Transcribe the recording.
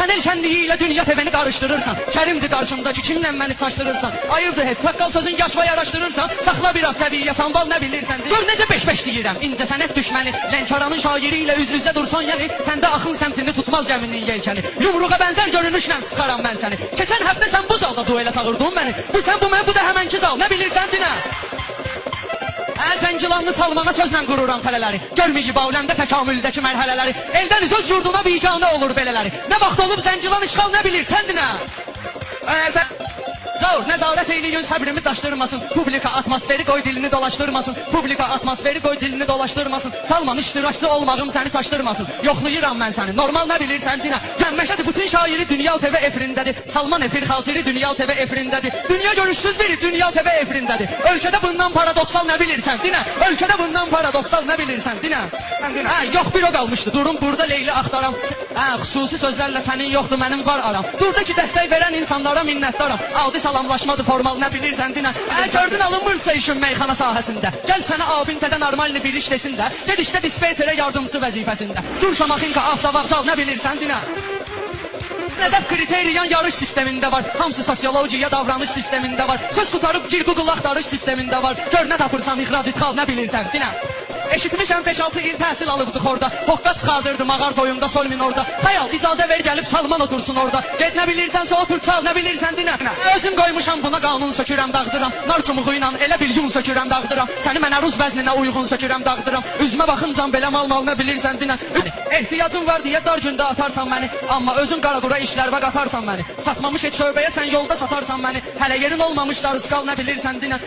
Sən el şənliyi ilə dünya teveni qarışdırırsan. Kərimdir qarşımdakı, kimlə məni çaşdırırsan. Ayıbdır heç, saqqal sözün yaş və yaraşdırırsan. Saxla biraz səviyyə, sanval nə bilirsən. Gör necə beş-beş deyirəm, incə sənət düşməni. Lənkəranın şairi ilə üz-üzə dursan yəni. Səndə axın səmtini tutmaz gəminin yelkəni. Yumruğa bənzər görünüşlə sıxaram mən səni. Keçən həftə sən bu zalda duelə çağırdın məni. Bu sən bu mən, bu da həmənki zal. Nə bilirsən dinə? Zəngilanlı Salmana sözlə qururam tələləri. Görməyib aləmdə təkamüldəki mərhələləri. Eldən öz yurduna biganə olur belələri. Nə vaxt olub Zəngilan işğal nə bilirsən dinə? Zaur, nəzarət eyleyin, səbrimi daşdırmasın. Publika atmosferi qoy dilini dolaşdırmasın. Publika atmosferi qoy dilini dolaşdırmasın. Salman iştirakçı olmağım səni çaşdırmasın. Yoxlayıram mən səni, normal nə bilirsən dinə? Məmməşədir, bütün şairi Dünya TV efirindədir. Salman efir xaltiri Dünya TV efirindədir. Dünya görüşsüz biri Dünya TV efirindədir. Ölkədə bundan paradoksal nə bilirsən dinə? Ölkədə bundan paradoksal nə bilirsən dinə? Yox bir o qalmışdı, durum burada Leyli axtaram. Xüsusi sözlərlə sənin yoxdur mənim var aram. Durda ki dəstək verən insanlara minnətdaram. Adi salamlaşmadı formal nə bilirsən dinə? Gördün alınmırsa işin meyxana sahəsində. Gəl sənə abin təzə normalni bir iş desin də. Ged işdə dispetserə yardımcı vəzifəsində. Dur Şamaxinka avtovağzal nə bilirsən dinə? Nədəb kriteriyan yarış sistemində var. Hamısı sosiologiya davranış sistemində var. Söz tutarıb gir Google axtarış sistemində var. Gör nə tapırsan ixrac idxal nə bilirsən dinə? Eşitmişəm 5-6 il təhsil alıbdıq orada. Hoqqa çıxardırdım ağar toyunda sol minorda. Hayal icazə ver gəlib Salman otursun orada. Ged nə bilirsənsə otur çal nə bilirsən dinə. Özüm qoymuşam buna qanun sökürəm dağıdıram. Nar çumuğu ilə elə bil yum sökürəm dağıdıram. Səni mənə rus vəzninə uyğun sökürəm dağıdıram. Üzümə baxıncan belə mal nə bilirsən dinə. Ehtiyacın var deyə dar gündə atarsan məni. Amma özün qaraqura işlərə qatarsan məni. Çatmamış heç şöbəyə sən yolda satarsan məni. Hələ yerin olmamış darısqal nə bilirsən dinə.